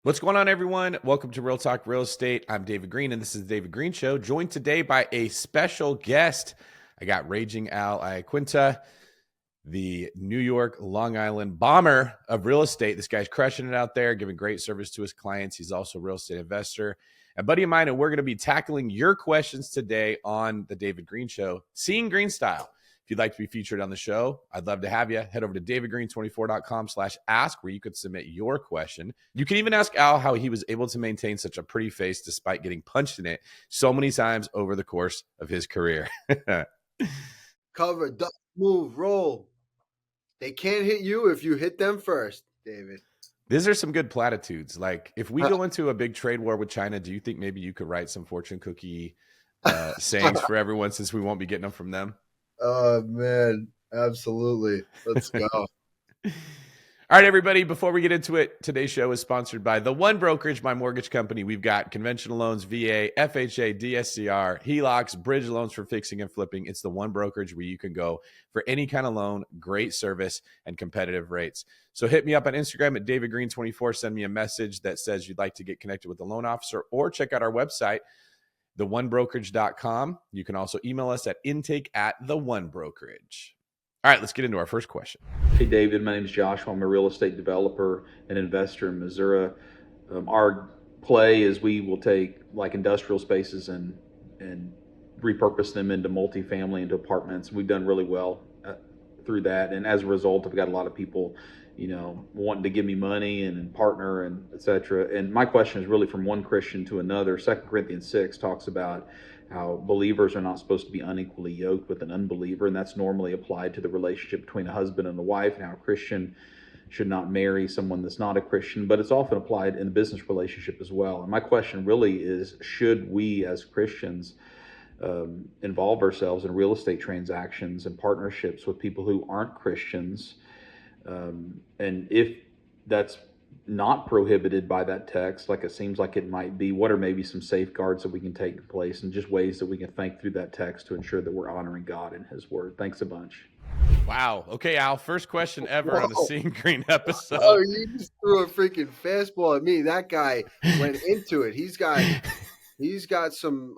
What's going on, everyone? Welcome to Real Talk Real Estate. I'm David Greene, and this is the David Greene Show, joined today by a special guest. I got Raging Al Iaquinta, the New York, Long Island bomber of real estate. This guy's crushing it out there, giving great service to his clients. He's also a real estate investor, a buddy of mine, and we're going to be tackling your questions today on the David Greene Show, Seeing Green Style. If you'd like to be featured on the show, I'd love to have you. Head over to davidgreen24.com/ask where you could submit your question. You can even ask Al how he was able to maintain such a pretty face despite getting punched in it so many times over the course of his career. Cover, duck, move, roll. They can't hit you if you hit them first, David. These are some good platitudes. Like, if we go into a big trade war with China, do you think maybe you could write some fortune cookie sayings for everyone, since we won't be getting them from them? Oh, man. Absolutely. Let's go. All right, everybody, before we get into it, today's show is sponsored by The One Brokerage, my mortgage company. We've got conventional loans, VA, FHA, DSCR, HELOCs, bridge loans for fixing and flipping. It's The One Brokerage where you can go for any kind of loan, great service, and competitive rates. So hit me up on Instagram at davidgreen24. Send me a message that says you'd like to get connected with a loan officer, or check out our website, theonebrokerage.com. You can also email us at intake@theonebrokerage. All right, let's get into our first question. Hey, David. My name is Joshua. I'm a real estate developer and investor in Missouri. Our play is we will take like industrial spaces and repurpose them into multifamily, into apartments. We've done really well through that, and as a result, I've got a lot of people, wanting to give me money and partner and etc. And my question is really from one Christian to another. 2 Corinthians 6 talks about how believers are not supposed to be unequally yoked with an unbeliever, and that's normally applied to the relationship between a husband and a wife, and how a Christian should not marry someone that's not a Christian, but it's often applied in a business relationship as well. And my question really is, should we as Christians involve ourselves in real estate transactions and partnerships with people who aren't Christians? And if that's not prohibited by that text, like it seems like it might be, what are maybe some safeguards that we can take in place, and just ways that we can think through that text to ensure that we're honoring God and His Word? Thanks a bunch. Wow. Okay, Al, first question ever on the Whoa. Seeing Green episode. Oh, you just threw a freaking fastball at me. That guy went into it. He's got some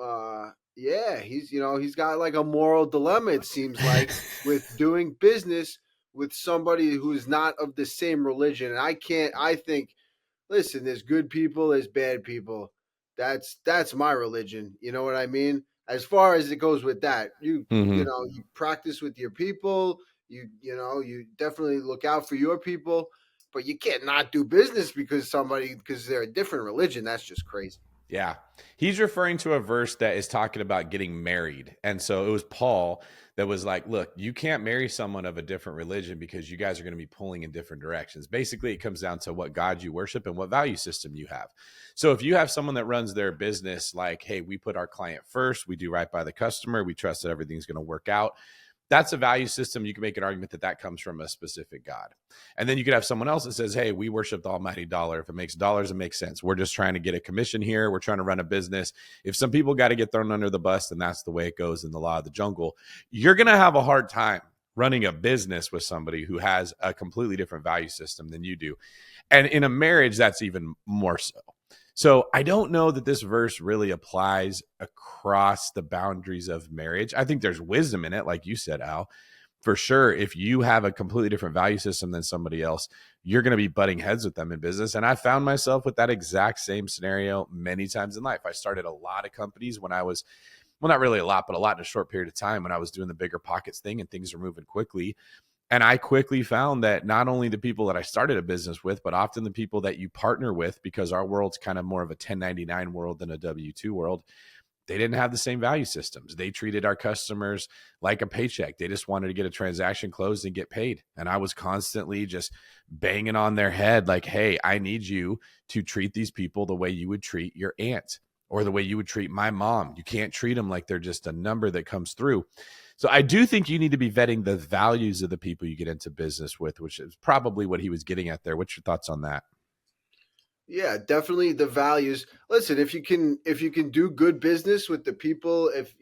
he's got like a moral dilemma, it seems like, with doing business with somebody who's not of the same religion. And I think, listen, there's good people, there's bad people. That's my religion. You know what I mean? As far as it goes with that, you practice with your people. You definitely look out for your people, but you can't not do business because they're a different religion. That's just crazy. Yeah. He's referring to a verse that is talking about getting married. And so it was Paul that was like, look, you can't marry someone of a different religion because you guys are going to be pulling in different directions. Basically, it comes down to what God you worship and what value system you have. So if you have someone that runs their business like, hey, we put our client first, we do right by the customer, we trust that everything's going to work out, that's a value system. You can make an argument that that comes from a specific God. And then you could have someone else that says, hey, we worship the almighty dollar. If it makes dollars, it makes sense. We're just trying to get a commission here. We're trying to run a business. If some people got to get thrown under the bus, then that's the way it goes in the law of the jungle. You're going to have a hard time running a business with somebody who has a completely different value system than you do. And in a marriage, that's even more so. So I don't know that this verse really applies across the boundaries of marriage. I think there's wisdom in it, like you said, Al. For sure, if you have a completely different value system than somebody else, you're going to be butting heads with them in business. And I found myself with that exact same scenario many times in life. I started a lot of companies when I was, well, not really a lot, but a lot in a short period of time when I was doing the bigger pockets thing and things were moving quickly. And I quickly found that not only the people that I started a business with, but often the people that you partner with, because our world's kind of more of a 1099 world than a W-2 world, they didn't have the same value systems. They treated our customers like a paycheck. They just wanted to get a transaction closed and get paid. And I was constantly just banging on their head like, hey, I need you to treat these people the way you would treat your aunt or the way you would treat my mom. You can't treat them like they're just a number that comes through. So I do think you need to be vetting the values of the people you get into business with, which is probably what he was getting at there. What's your thoughts on that? Yeah, definitely the values. Listen, if you can do good business with the people, if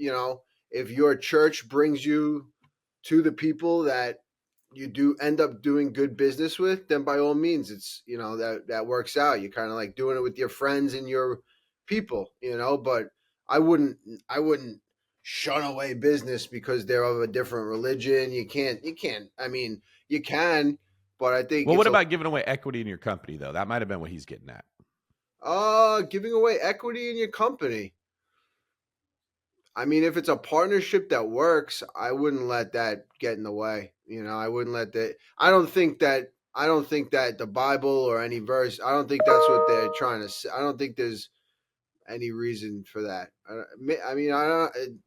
your church brings you to the people that you do end up doing good business with, then by all means, it's, that works out. You're kind of like doing it with your friends and your people, but I wouldn't, I wouldn't shun away business because they're of a different religion. You can't, I mean, you can, but I think Well, what it's about giving away equity in your company though? That might have been what he's getting at. giving away equity in your company. I mean, if it's a partnership that works, I wouldn't let that get in the way. I wouldn't let that. I don't think that. I don't think that the Bible or any verse. I don't think that's what they're trying to say. I don't think there's any reason for that. I mean, I don't.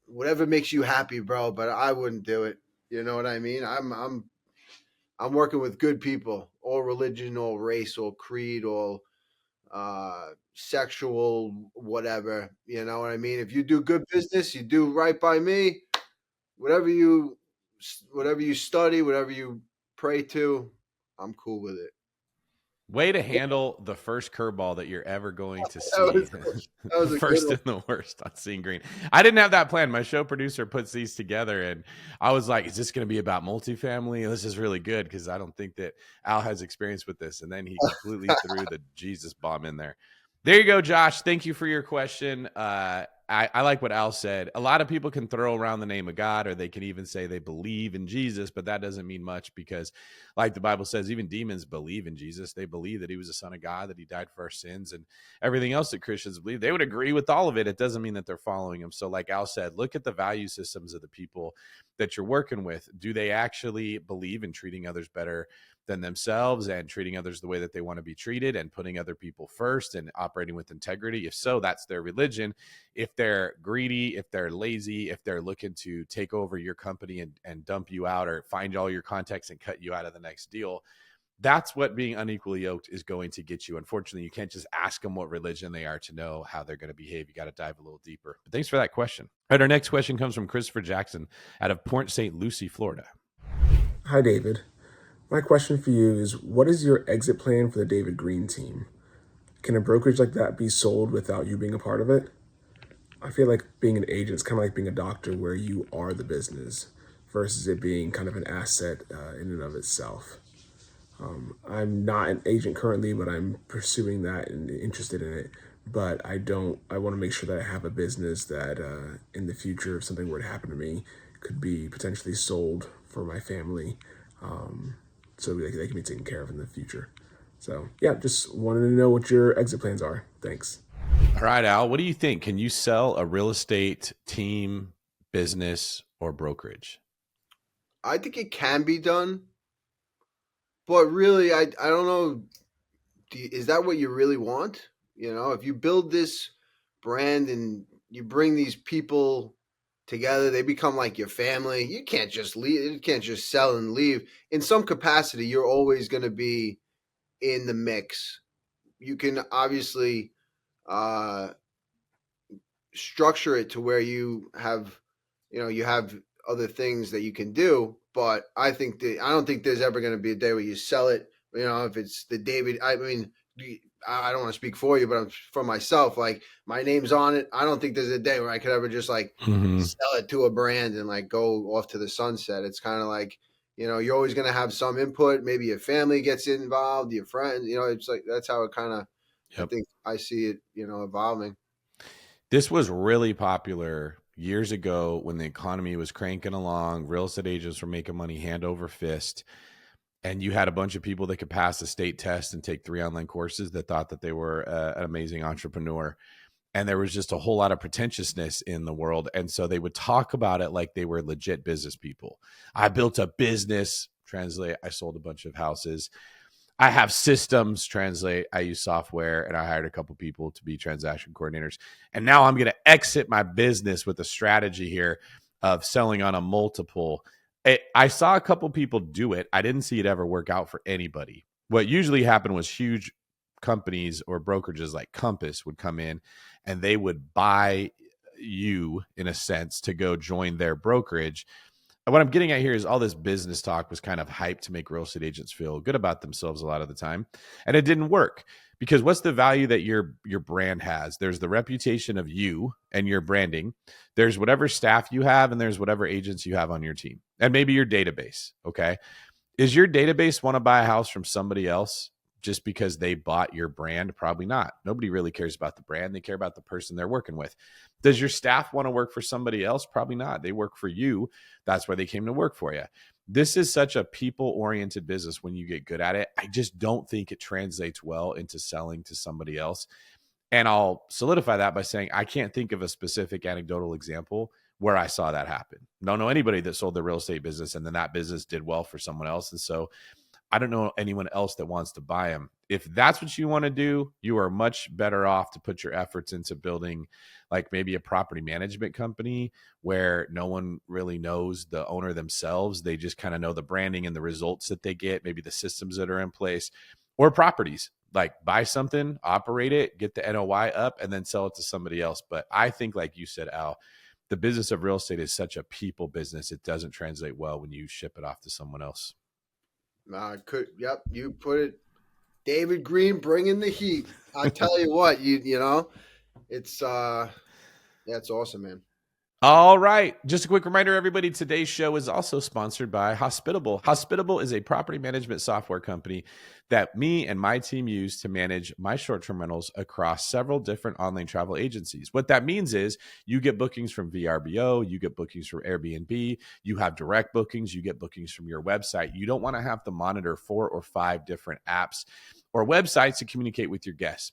Whatever makes you happy, bro. But I wouldn't do it. You know what I mean? I'm working with good people, all religion, all race, all creed, all sexual, whatever. You know what I mean? If you do good business, you do right by me. Whatever you, whatever you study, whatever you pray to, I'm cool with it. Way to handle the first curveball that you're ever going to That see. was that The was a good first one. and the worst on Seeing Green. I didn't have that plan. My show producer puts these together, and I was like, is this going to be about multifamily? This is really good because I don't think that Al has experience with this. And then he completely threw the Jesus bomb in there. There you go, Josh. Thank you for your question. I like what Al said. A lot of people can throw around the name of God, or they can even say they believe in Jesus, but that doesn't mean much because, like the Bible says, even demons believe in Jesus. They believe that he was the Son of God, that he died for our sins, and everything else that Christians believe. They would agree with all of it. It doesn't mean that they're following him. So like Al said, look at the value systems of the people that you're working with. Do they actually believe in treating others better than themselves and treating others the way that they want to be treated and putting other people first and operating with integrity? If so, that's their religion. If they're greedy, if they're lazy, if they're looking to take over your company and dump you out or find all your contacts and cut you out of the next deal, that's what being unequally yoked is going to get you. Unfortunately, you can't just ask them what religion they are to know how they're going to behave. You got to dive a little deeper. But thanks for that question. All right, our next question comes from Christopher Jackson out of Port St. Lucie, Florida. Hi, David. My question for you is, what is your exit plan for the David Greene team? Can a brokerage like that be sold without you being a part of it? I feel like being an agent is kind of like being a doctor where you are the business versus it being kind of an asset in and of itself. I'm not an agent currently, but I'm pursuing that and interested in it. But I want to make sure that I have a business that in the future, if something were to happen to me, could be potentially sold for my family so they can be taken care of in the future. So, yeah, just wanted to know what your exit plans are. Thanks. All right, Al, what do you think? Can you sell a real estate team, business, or brokerage? I think it can be done, but really, I don't know. Is that what you really want? If you build this brand and you bring these people together, they become like your family. You can't just leave. You can't just sell and leave. In some capacity, you're always going to be in the mix. You can obviously uh, structure it to where you have other things that you can do. But I don't think there's ever going to be a day where you sell it. If it's the David, I mean, I don't want to speak for you, but I'm for myself. Like my name's on it. I don't think there's a day where I could ever just like sell it to a brand and like go off to the sunset. It's kind of like, you're always going to have some input. Maybe your family gets involved, your friends. It's like that's how it kind of. I Yep. think I see it, evolving. This was really popular years ago when the economy was cranking along. Real estate agents were making money hand over fist. And you had a bunch of people that could pass the state test and take 3 online courses that thought that they were an amazing entrepreneur. And there was just a whole lot of pretentiousness in the world. And so they would talk about it like they were legit business people. I built a business, translate, I sold a bunch of houses. I have systems, translate, I use software, and I hired a couple people to be transaction coordinators. And now I'm going to exit my business with a strategy here of selling on a multiple. I saw a couple people do it. I didn't see it ever work out for anybody. What usually happened was huge companies or brokerages like Compass would come in and they would buy you, in a sense, to go join their brokerage. What I'm getting at here is all this business talk was kind of hyped to make real estate agents feel good about themselves a lot of the time. And it didn't work Because what's the value that your brand has? There's the reputation of you and your branding. There's whatever staff you have, and there's whatever agents you have on your team, and maybe your database. Okay. Is your database want to buy a house from somebody else just because they bought your brand? Probably not. Nobody really cares about the brand. They care about the person they're working with. Does your staff want to work for somebody else? Probably not. They work for you. That's why they came to work for you. This is such a people-oriented business when you get good at it. I just don't think it translates well into selling to somebody else. And I'll solidify that by saying I can't think of a specific anecdotal example where I saw that happen. Don't know anybody that sold their real estate business and then that business did well for someone else. And so I don't know anyone else that wants to buy them. If that's what you want to do, you are much better off to put your efforts into building like maybe a property management company where no one really knows the owner themselves. They just kind of know the branding and the results that they get, maybe the systems that are in place, or properties. Like buy something, operate it, get the NOI up, and then sell it to somebody else. But I think, like you said, Al, the business of real estate is such a people business. It doesn't translate well when you ship it off to someone else. Yep, you put it. David Greene bringing the heat. I tell you what, you know, it's it's awesome, man. All right. Just a quick reminder, everybody, today's show is also sponsored by Hospitable. Hospitable is a property management software company that me and my team use to manage my short-term rentals across several different online travel agencies. What that means is you get bookings from VRBO, you get bookings from Airbnb, you have direct bookings, you get bookings from your website. You don't want to have to monitor 4 or 5 different apps or websites to communicate with your guests.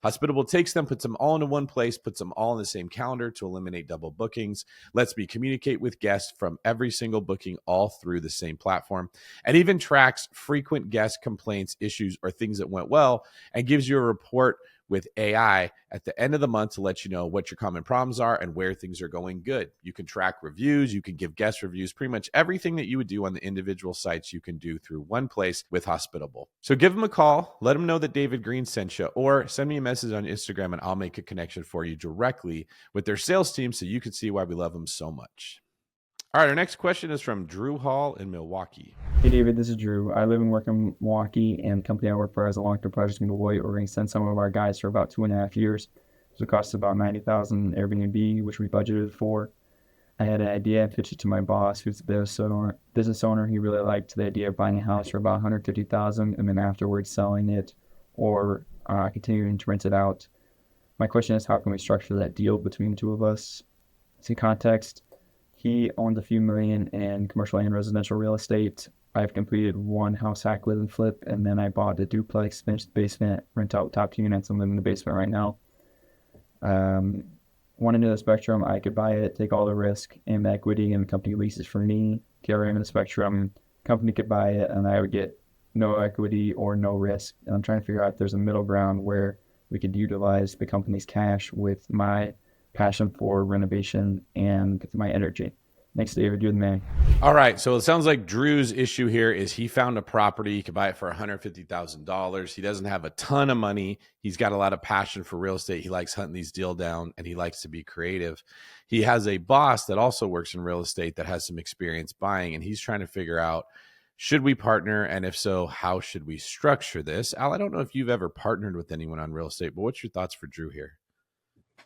Hospitable takes them, puts them all into one place, puts them all in the same calendar to eliminate double bookings, lets me communicate with guests from every single booking all through the same platform, and even tracks frequent guest complaints, issues, or things that went well, and gives you a report with AI at the end of the month to let you know what your common problems are and where things are going good. You can track reviews, you can give guest reviews, pretty much everything that you would do on the individual sites you can do through one place with Hospitable. So give them a call, let them know that David Greene sent you, or send me a message on Instagram and I'll make a connection for you directly with their sales team so you can see why we love them so much. All right, our next question is from Drew Hall in Milwaukee. Hey David, this is Drew. I live and work in Milwaukee, and the company I work for has a long-term project in Deloitte. We're going to send some of our guys for about 2.5 years. So it costs about $90,000 Airbnb, which we budgeted for. I had an idea, I pitched it to my boss, who's the business owner. He really liked the idea of buying a house for about $150,000 and then afterwards selling it or continuing to rent it out. My question is, how can we structure that deal between the two of us? Some context. He owns a few million in commercial and residential real estate. I've completed one house hack live and flip, and then I bought a duplex, finished basement, rent out top 2 units. I'm living in the basement right now. One end of the spectrum, I could buy it, take all the risk and the equity, and the company leases for me. The other end of the spectrum, company could buy it, and I would get no equity or no risk. And I'm trying to figure out if there's a middle ground where we could utilize the company's cash with my passion for renovation and my energy. Thanks, David. You're the man. All right. So it sounds like Drew's issue here is he found a property. He could buy it for $150,000. He doesn't have a ton of money. He's got a lot of passion for real estate. He likes hunting these deals down and he likes to be creative. He has a boss that also works in real estate that has some experience buying, and he's trying to figure out, should we partner? And if so, how should we structure this? Al, I don't know if you've ever partnered with anyone on real estate, but what's your thoughts for Drew here?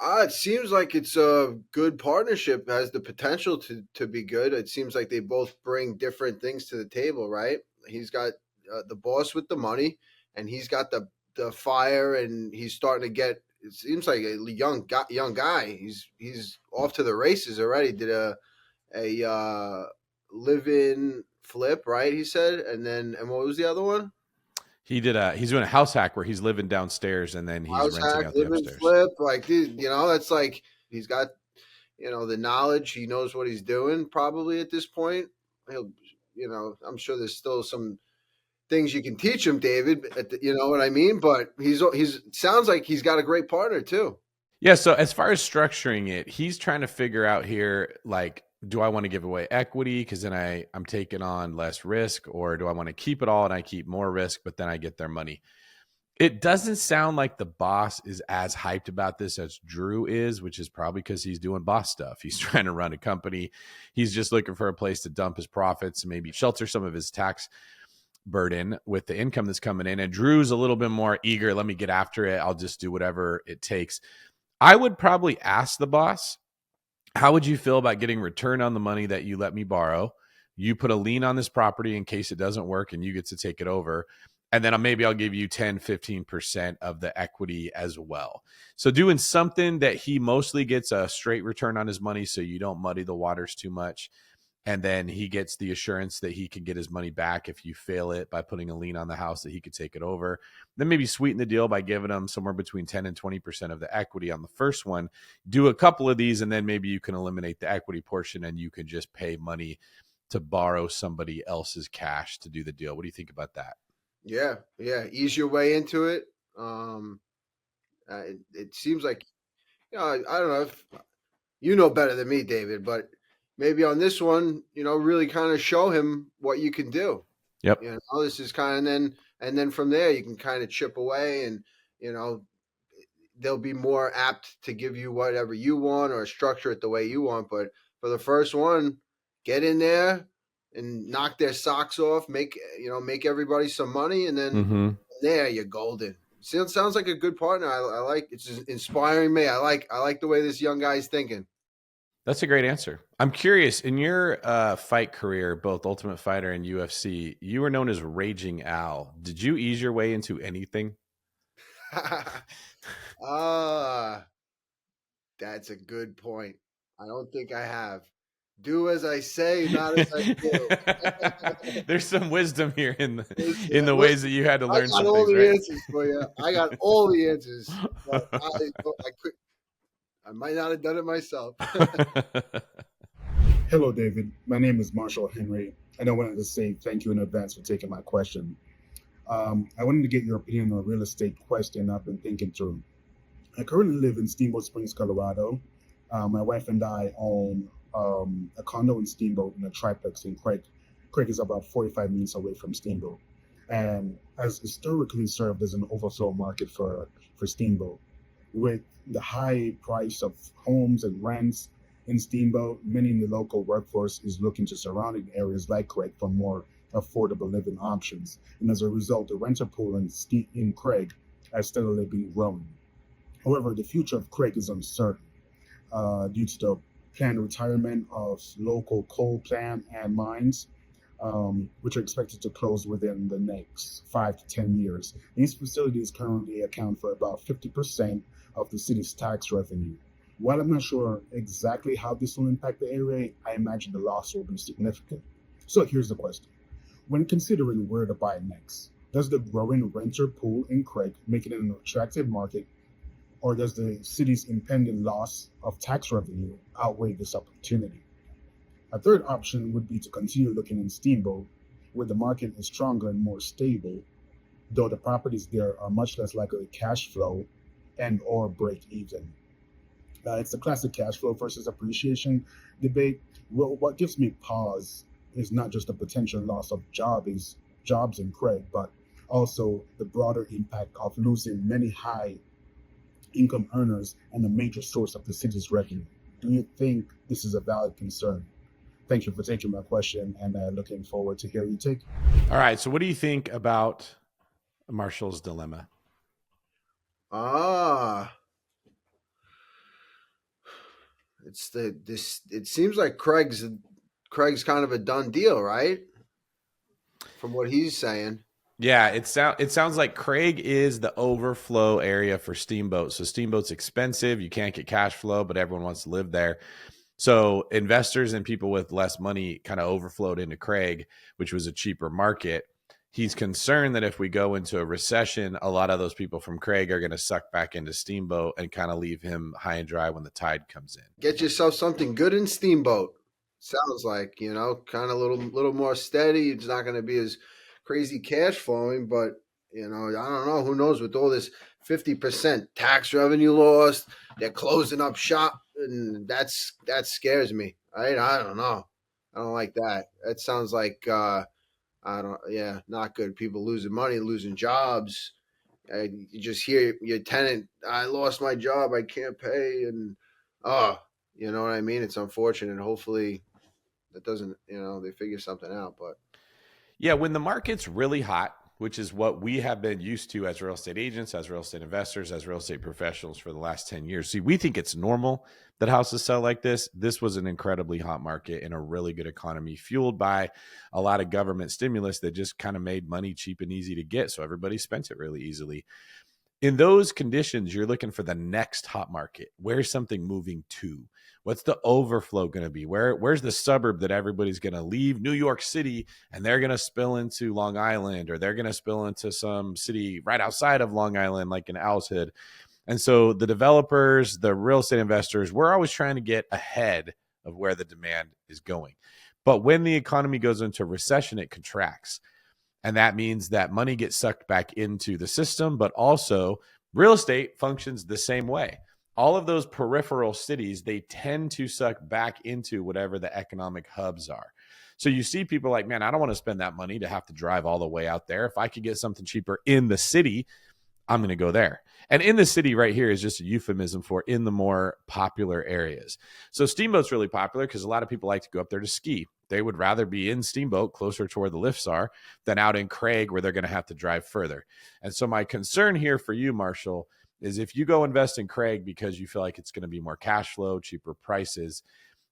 It seems like it's a good partnership, has the potential to be good. It seems like they both bring different things to the table, right? He's got the boss with the money, and he's got the fire, and he's starting to get. It seems like a young guy. He's off to the races already. Did a live-in flip, right? He said, and what was the other one? He's doing a house hack where he's living downstairs and then he's house renting hack, out the upstairs. Flip, like, dude, that's like he's got, the knowledge. He knows what he's doing probably at this point. He'll, I'm sure there's still some things you can teach him, David. You know what I mean? But he's sounds like he's got a great partner too. Yeah. So as far as structuring it, he's trying to figure out here, like, do I want to give away equity because then I'm taking on less risk, or do I want to keep it all and I keep more risk, but then I get their money? It doesn't sound like the boss is as hyped about this as Drew is, which is probably because he's doing boss stuff. He's trying to run a company. He's just looking for a place to dump his profits and maybe shelter some of his tax burden with the income that's coming in. And Drew's a little bit more eager. Let me get after it. I'll just do whatever it takes. I would probably ask the boss, how would you feel about getting return on the money that you let me borrow? You put a lien on this property in case it doesn't work and you get to take it over. And then maybe I'll give you 10, 15% of the equity as well. So doing something that he mostly gets a straight return on his money so you don't muddy the waters too much. And then he gets the assurance that he can get his money back if you fail it by putting a lien on the house, that he could take it over. Then maybe sweeten the deal by giving him somewhere between 10 and 20% of the equity on the first one. Do a couple of these, and then maybe you can eliminate the equity portion and you can just pay money to borrow somebody else's cash to do the deal. What do you think about that? Yeah. Ease your way into it. It seems like, I don't know if you know better than me, David, but maybe on this one, really kind of show him what you can do. Yep. This is kind of, and then from there you can kind of chip away, and they'll be more apt to give you whatever you want or structure it the way you want. But for the first one, get in there and knock their socks off, make everybody some money, and then there you're golden. Sounds like a good partner. I like, it's inspiring me. I like the way this young guy's thinking. That's a great answer. I'm curious, in your fight career, both Ultimate Fighter and UFC, you were known as Raging Al. Did you ease your way into anything? That's a good point. I don't think I have. Do as I say, not as I do. There's some wisdom here in the ways that you had to learn some things, I got all the right? answers for you. I got all the answers, but I might not have done it myself. Hello, David. My name is Marshall Henry, and I wanted to say thank you in advance for taking my question. I wanted to get your opinion on a real estate question I've been thinking through. I currently live in Steamboat Springs, Colorado. My wife and I own a condo in Steamboat and a triplex in Craig. Craig is about 45 minutes away from Steamboat, and has historically served as an overflow market for Steamboat. With the high price of homes and rents in Steamboat, many in the local workforce is looking to surrounding areas like Craig for more affordable living options. And as a result, the renter pool in Craig has steadily been growing. However, the future of Craig is uncertain due to the planned retirement of local coal plant and mines, which are expected to close within the next 5 to 10 years. These facilities currently account for about 50% of the city's tax revenue. While I'm not sure exactly how this will impact the area, I imagine the loss will be significant. So here's the question. When considering where to buy next, does the growing renter pool in Craig make it an attractive market, or does the city's impending loss of tax revenue outweigh this opportunity? A third option would be to continue looking in Steamboat, where the market is stronger and more stable, though the properties there are much less likely to cash flow and or break even. It's the classic cash flow versus appreciation debate. Well, what gives me pause is not just the potential loss of jobs in Craig, but also the broader impact of losing many high income earners and a major source of the city's revenue. Do you think this is a valid concern? Thank you for taking my question, and looking forward to hearing your take. All right. So what do you think about Marshall's dilemma? It seems like Craig's kind of a done deal, right? From what he's saying. Yeah, it sounds like Craig is the overflow area for Steamboat. So Steamboat's expensive. You can't get cash flow, but everyone wants to live there. So investors and people with less money kind of overflowed into Craig, which was a cheaper market. He's concerned that if we go into a recession, a lot of those people from Craig are going to suck back into Steamboat and kind of leave him high and dry when the tide comes in. Get yourself something good in Steamboat. Sounds like, kind of a little more steady. It's not going to be as crazy cash flowing, but I don't know. Who knows? With all this 50% tax revenue lost, they're closing up shop, and that scares me. Right? I don't know. I don't like that. That sounds like not good. People losing money, losing jobs. You just hear your tenant, I lost my job, I can't pay, and you know what I mean? It's unfortunate. Hopefully that doesn't, they figure something out, but Yeah, when the market's really hot, which is what we have been used to as real estate agents, as real estate investors, as real estate professionals for the last 10 years. See, we think it's normal that houses sell like this. This was an incredibly hot market in a really good economy, fueled by a lot of government stimulus that just kind of made money cheap and easy to get. So everybody spent it really easily. In those conditions, you're looking for the next hot market. Where's something moving to? What's the overflow going to be? Where's the suburb that everybody's going to leave New York City and they're going to spill into Long Island, or they're going to spill into some city right outside of Long Island, like in Owl's Head? And so the developers, the real estate investors, we're always trying to get ahead of where the demand is going. But when the economy goes into recession, it contracts. And that means that money gets sucked back into the system, but also real estate functions the same way. All of those peripheral cities, they tend to suck back into whatever the economic hubs are. So you see people like, man, I don't want to spend that money to have to drive all the way out there. If I could get something cheaper in the city, I'm going to go there. And in the city right here is just a euphemism for in the more popular areas. So Steamboat's really popular because a lot of people like to go up there to ski. They would rather be in Steamboat closer to where the lifts are than out in Craig where they're going to have to drive further. And so my concern here for you, Marshall, is if you go invest in Craig because you feel like it's going to be more cash flow, cheaper prices,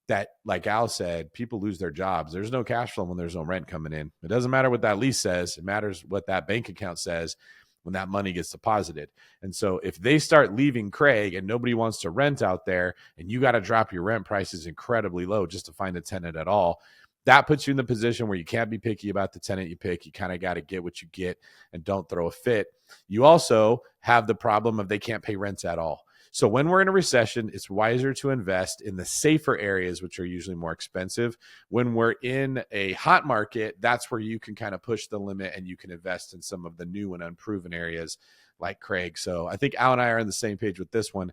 that, like Al said, people lose their jobs. There's no cash flow when there's no rent coming in. It doesn't matter what that lease says. It matters what that bank account says when that money gets deposited. And so if they start leaving Craig and nobody wants to rent out there and you got to drop your rent prices incredibly low just to find a tenant at all, that puts you in the position where you can't be picky about the tenant you pick. You kind of got to get what you get and don't throw a fit. You also have the problem of they can't pay rents at all. So when we're in a recession, it's wiser to invest in the safer areas, which are usually more expensive. When we're in a hot market, that's where you can kind of push the limit and you can invest in some of the new and unproven areas like Craig. So I think Al and I are on the same page with this one.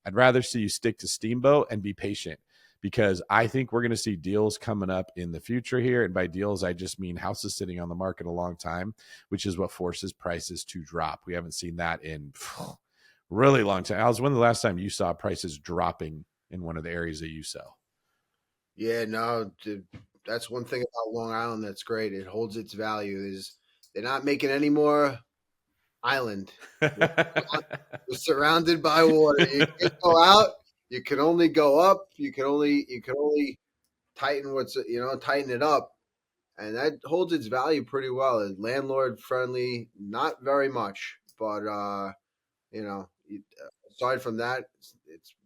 I'd rather see you stick to Steamboat and be patient, because I think we're going to see deals coming up in the future here. And by deals, I just mean houses sitting on the market a long time, which is what forces prices to drop. We haven't seen that in really long time. Alice, when the last time you saw prices dropping in one of the areas that you sell? Yeah, no, that's one thing about Long Island that's great. It holds its value. Is they're not making any more island. You're surrounded by water. You can't go out. You can only go up. You can only tighten tighten it up, and that holds its value pretty well. It's landlord friendly, not very much, but aside from that,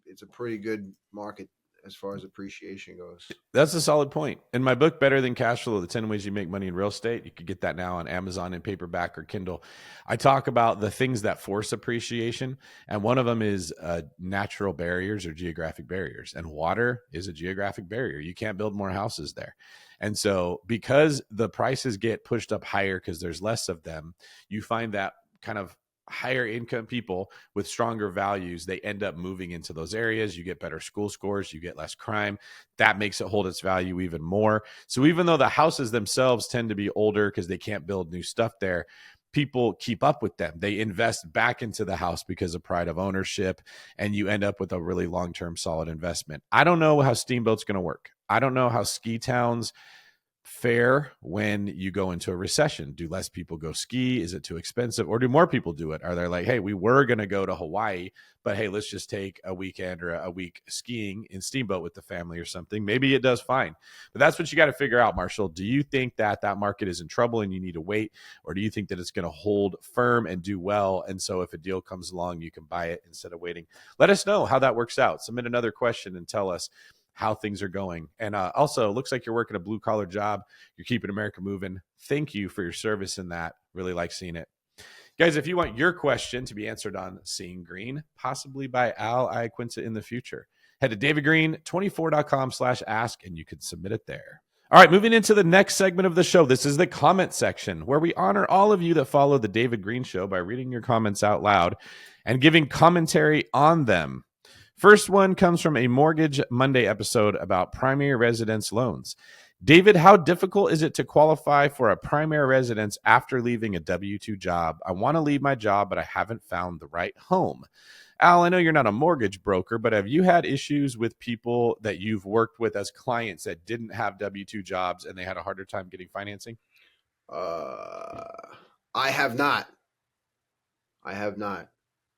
it's a pretty good market as far as appreciation goes. That's a solid point. In my book, Better Than Cash Flow, the 10 Ways You Make Money in Real Estate, you can get that now on Amazon in paperback or Kindle. I talk about the things that force appreciation. And one of them is natural barriers or geographic barriers. And water is a geographic barrier. You can't build more houses there. And so because the prices get pushed up higher because there's less of them, you find that kind of higher income people with stronger values, they end up moving into those areas. You get better school scores, you get less crime. That makes it hold its value even more. So even though the houses themselves tend to be older because they can't build new stuff there, people keep up with them. They invest back into the house because of pride of ownership, and you end up with a really long-term solid investment. I don't know how Steamboat's going to work. I don't know how ski towns fare when you go into a recession. Do less people go ski? Is it too expensive? Or do more people do it? Are they like, hey, we were going to go to Hawaii, but hey, let's just take a weekend or a week skiing in Steamboat with the family or something? Maybe it does fine. But that's what you got to figure out, Marshall. Do you think that that market is in trouble and you need to wait? Or do you think that it's going to hold firm and do well? And so if a deal comes along, you can buy it instead of waiting. Let us know how that works out. Submit another question and tell us how things are going. And also, looks like you're working a blue collar job. You're keeping America moving. Thank you for your service in that. Really like seeing it. Guys, if you want your question to be answered on Seeing Green, possibly by Al Iaquinta in the future, head to davidgreen24.com/ask and you can submit it there. All right, moving into the next segment of the show. This is the comment section where we honor all of you that follow the David Greene Show by reading your comments out loud and giving commentary on them. First one comes from a Mortgage Monday episode about primary residence loans. David, how difficult is it to qualify for a primary residence after leaving a W-2 job? I want to leave my job, but I haven't found the right home. Al, I know you're not a mortgage broker, but have you had issues with people that you've worked with as clients that didn't have W-2 jobs and they had a harder time getting financing? I have not. I have not.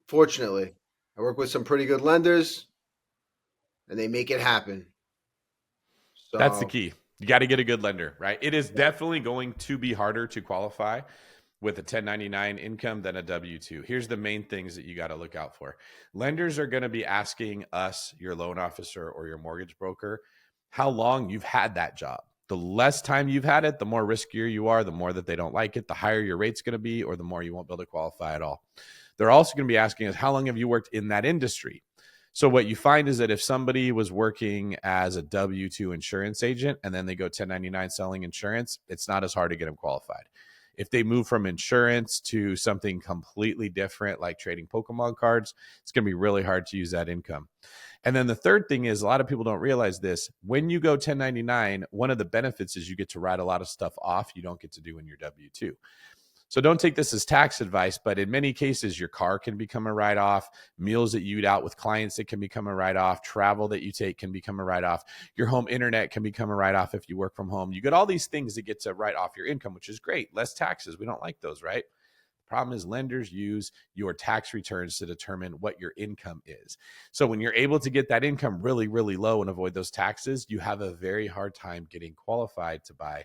Fortunately, I work with some pretty good lenders, and they make it happen. That's the So key. You got to get a good lender, right? It is definitely going to be harder to qualify with a 1099 income than a W-2. Here's the main things that you got to look out for. Lenders are going to be asking us, your loan officer or your mortgage broker, how long you've had that job. The less time you've had it, the more riskier you are, the more that they don't like it, the higher your rate's going to be, or the more you won't be able to qualify at all. They're also going to be asking us, how long have you worked in that industry? So what you find is that if somebody was working as a W-2 insurance agent and then they go 1099 selling insurance, it's not as hard to get them qualified. If they move from insurance to something completely different, like trading Pokemon cards, it's going to be really hard to use that income. And then the third thing is, a lot of people don't realize this. When you go 1099, one of the benefits is you get to write a lot of stuff off you don't get to do in your W-2. So don't take this as tax advice, but in many cases, your car can become a write-off, meals that you eat out with clients that can become a write-off, travel that you take can become a write-off, your home internet can become a write-off if you work from home. You get all these things that get to write off your income, which is great. Less taxes. We don't like those, right? Problem is, lenders use your tax returns to determine what your income is. So when you're able to get that income really, really low and avoid those taxes, you have a very hard time getting qualified to buy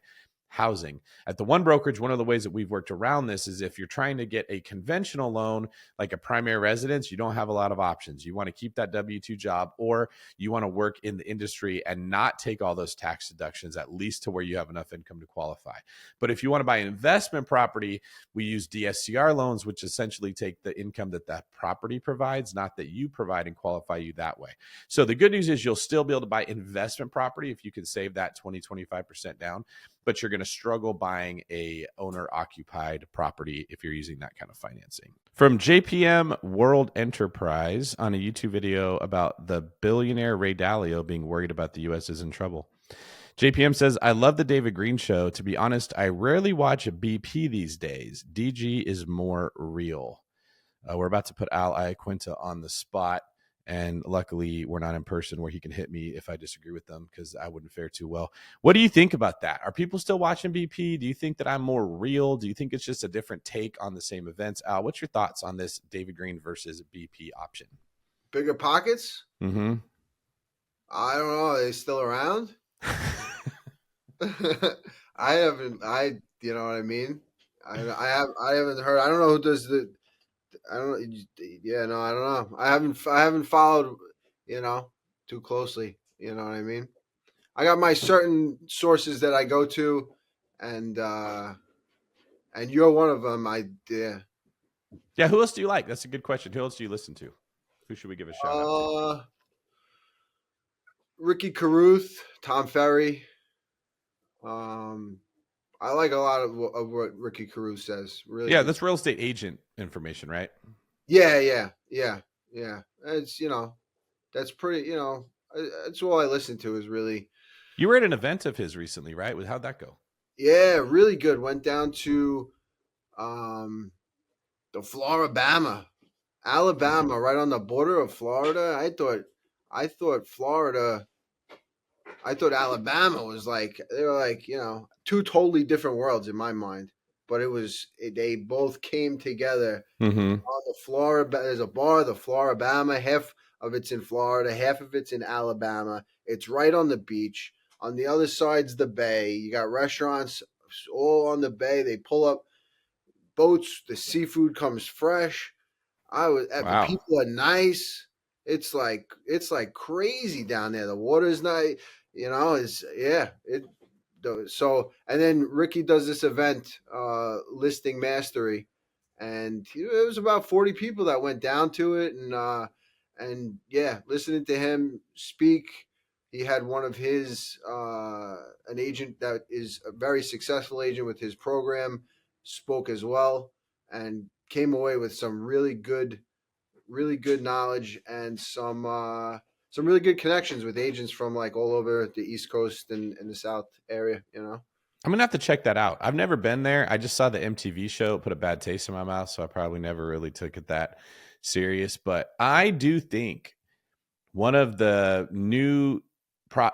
housing. At the one brokerage, one of the ways that we've worked around this is if you're trying to get a conventional loan, like a primary residence, you don't have a lot of options. You want to keep that W-2 job, or you want to work in the industry and not take all those tax deductions, at least to where you have enough income to qualify. But if you want to buy an investment property, we use DSCR loans, which essentially take the income that that property provides, not that you provide, and qualify you that way. So the good news is you'll still be able to buy investment property if you can save that 20-25% down, but you're going to struggle buying a owner occupied property if you're using that kind of financing. From JPM World Enterprise on a YouTube video about the billionaire Ray Dalio being worried about the U.S. is in trouble. JPM says, I love the David Greene show. To be honest, I rarely watch BP these days. DG is more real. We're about to put Al Iaquinta on the spot. And luckily, we're not in person where he can hit me if I disagree with them, because I wouldn't fare too well. What do you think about that? Are people still watching BP? Do you think that I'm more real? Do you think it's just a different take on the same events? Al, what's your thoughts on this David Greene versus BP option? bigger pockets? Mm-hmm. I don't know. Are they still around? You know what I mean? I haven't heard. I don't know who does the. I don't. Yeah, no, I don't know. I haven't followed, too closely. You know what I mean? I got my certain sources that I go to, and you're one of them. Yeah. Who else do you like? That's a good question. Who else do you listen to? Who should we give a shout out to? Ricky Carruth, Tom Ferry. I like a lot of what Ricky Carruth says. Really, Yeah, that's real estate agent information, right? Yeah. It's that's pretty. That's all I listen to is really. You were at an event of his recently, right? How'd that go? Yeah, really good. Went down to the Floribama, Alabama, right on the border of Florida. I thought Florida. I thought Alabama was like they were like two totally different worlds in my mind, but they both came together Mm-hmm. on the Florida. There's a bar, the Floribama. Half of it's in Florida, half of it's in Alabama. It's right on the beach. On the other side's the bay. You got restaurants all on the bay. They pull up boats. The seafood comes fresh. The Wow. people are nice. It's like crazy down there. The water's nice. So and then Ricky does this event, listing mastery, and it was about 40 people that went down to it, and yeah, listening to him speak. He had one of his an agent that is a very successful agent with his program spoke as well, and came away with some really good knowledge and some really good connections with agents from like all over the East Coast and the South area. I'm gonna have to check that out. I've never been there. I just saw the MTV show. It put a bad taste in my mouth, so I probably never really took it that serious. But I do think one of the new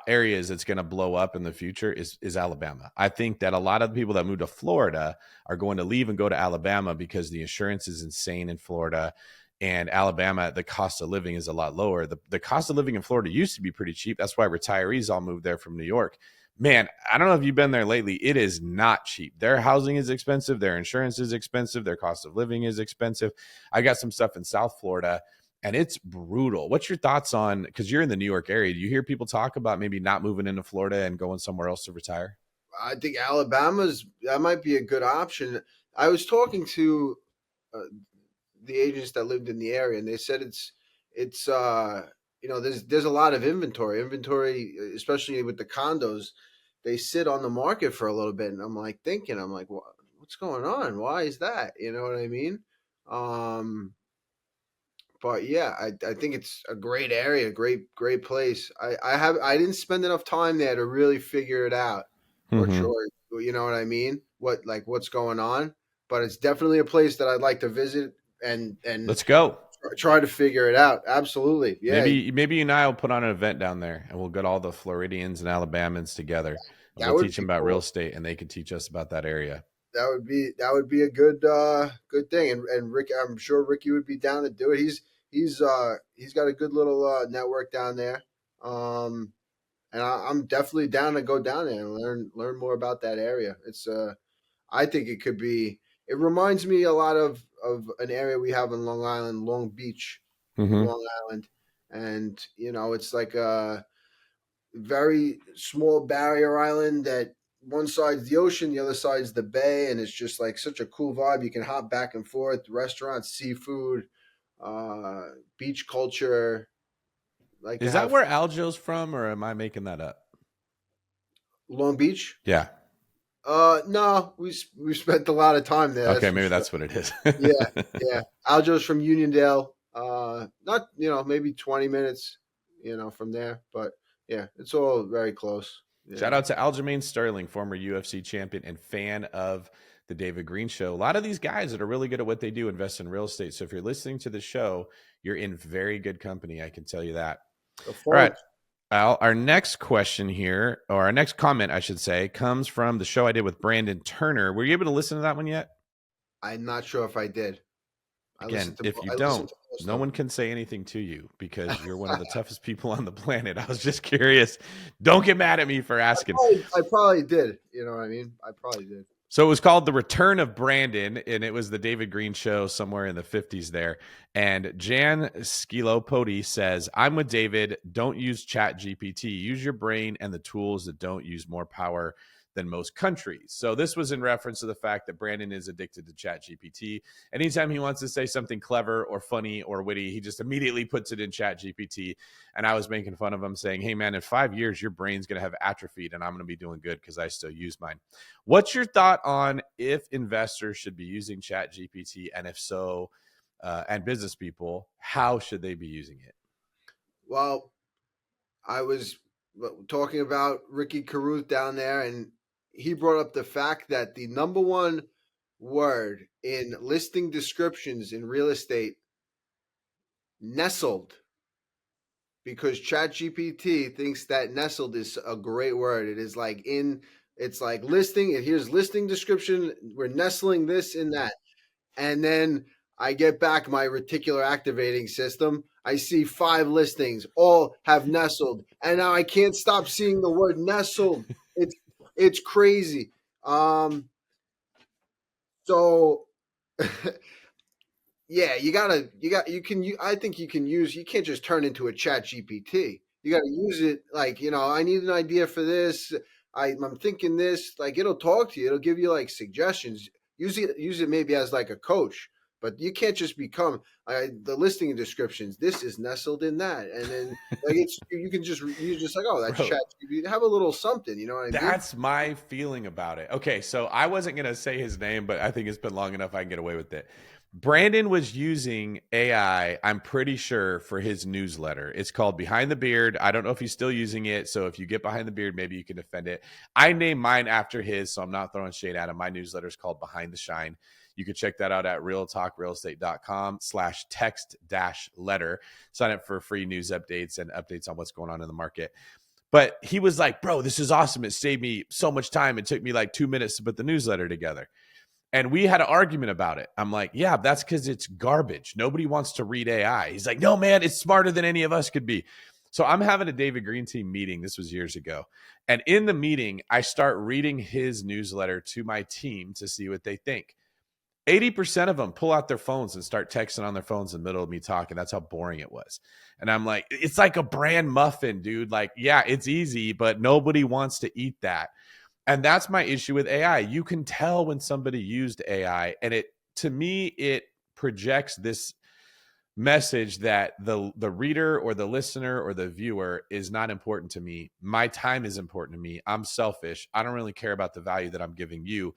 areas that's going to blow up in the future is Alabama. I think that a lot of the people that move to Florida are going to leave and go to Alabama because the insurance is insane in Florida, and Alabama, the cost of living is a lot lower. The cost of living in Florida used to be pretty cheap. That's why retirees all moved there from New York. Man, I don't know if you've been there lately. It is not cheap. Their housing is expensive. Their insurance is expensive. Their cost of living is expensive. I got some stuff in South Florida, and it's brutal. What's your thoughts on, because you're in the New York area, do you hear people talk about maybe not moving into Florida and going somewhere else to retire? I think that might be a good option. I was talking to uh, the agents that lived in the area, and they said it's there's a lot of inventory, especially with the condos. They sit on the market for a little bit, and I'm like, what's going on? Why is that? You know what I mean? Um, but yeah, I think it's a great area, great place. I didn't spend enough time there to really figure it out, Mm-hmm. or you know what I mean? What's going on? But it's definitely a place that I'd like to visit and Let's go. try to figure it out. Absolutely, yeah, Maybe you and I will put on an event down there, and we'll get all the Floridians and Alabamans together, and that we'll would teach be them about real cool. estate, and they can teach us about that area. That would be a good thing, and Rick, I'm sure Ricky would be down to do it. He's got a good little network down there. Um, and I'm definitely down to go down there and learn more about that area. I think it could be. It reminds me a lot of an area we have in Long Island, Long Beach, Mm-hmm. Long Island, and it's like a very small barrier island that one side's the ocean, the other side's the bay, and it's just like such a cool vibe. You can hop back and forth, restaurants, seafood, uh, beach culture. Like to Is that have where Aljo's from, or am I making that up? Long Beach. Yeah. No, we spent a lot of time there. That's Okay, for maybe sure. that's what it is. Yeah, yeah. Aljo's from Uniondale. Not maybe 20 minutes, from there, but yeah, it's all very close. Shout Yeah. out to Aljamain Sterling, former UFC champion and fan of the David Greene show. A lot of these guys that are really good at what they do invest in real estate. So if you're listening to the show, you're in very good company. I can tell you that. The All right. funds. Al, our next question here, or our next comment, I should say, comes from the show I did with Brandon Turner. Were you able to listen to that one yet? I'm not sure if I did. Again, if you I listened don't, to most no of one can say anything to you because you're one of the toughest people on the planet. I was just curious. Don't get mad at me for asking. I probably did. You know what I mean? I probably did. So it was called The Return of Brandon, and it was the David Greene show somewhere in the 50s there. And Jan Skilopodi says, I'm with David. Don't use Chat GPT. Use your brain and the tools that don't use more power than most countries. So this was in reference to the fact that Brandon is addicted to Chat GPT. Anytime he wants to say something clever or funny or witty, he just immediately puts it in Chat GPT. And I was making fun of him saying, hey, man, in 5 years, your brain's going to have atrophied and I'm going to be doing good because I still use mine. What's your thought on if investors should be using Chat GPT? And if so, and business people, how should they be using it? Well, I was talking about Ricky Caruth down there, and he brought up the fact that the number one word in listing descriptions in real estate, nestled, because ChatGPT thinks that nestled is a great word. It's like listing, and here's listing description. We're nestling this in that. And then I get back my reticular activating system. I see 5 listings, all have nestled, and now I can't stop seeing the word nestled. It's crazy. So yeah, I think you can't just turn into a Chat GPT. You got to use it like, I need an idea for this. I'm thinking this, like it'll talk to you. It'll give you like suggestions. Use it maybe as like a coach, but you can't just become the listing descriptions. This is nestled in that. And then like you're just like, oh, that's Bro, Chat GPT. Have a little something, you know what I mean? that's my feeling about it. Okay, so I wasn't going to say his name, but I think it's been long enough I can get away with it. Brandon was using AI, I'm pretty sure, for his newsletter. It's called Behind the Beard. I don't know if he's still using it. So if you get Behind the Beard, maybe you can defend it. I named mine after his, so I'm not throwing shade at him. My newsletter is called Behind the Shine. You can check that out at realtalkrealestate.com/text-letter. Sign up for free news updates and updates on what's going on in the market. But he was like, bro, this is awesome. It saved me so much time. It took me like 2 minutes to put the newsletter together. And we had an argument about it. I'm like, yeah, that's because it's garbage. Nobody wants to read AI. He's like, no, man, it's smarter than any of us could be. So I'm having a David Greene team meeting. This was years ago. And in the meeting, I start reading his newsletter to my team to see what they think. 80% of them pull out their phones and start texting on their phones in the middle of me talking. That's how boring it was. And I'm like, it's like a bran muffin, dude. Like, yeah, it's easy, but nobody wants to eat that. And that's my issue with AI. You can tell when somebody used AI, and to me, it projects this message that the reader or the listener or the viewer is not important to me. My time is important to me. I'm selfish. I don't really care about the value that I'm giving you.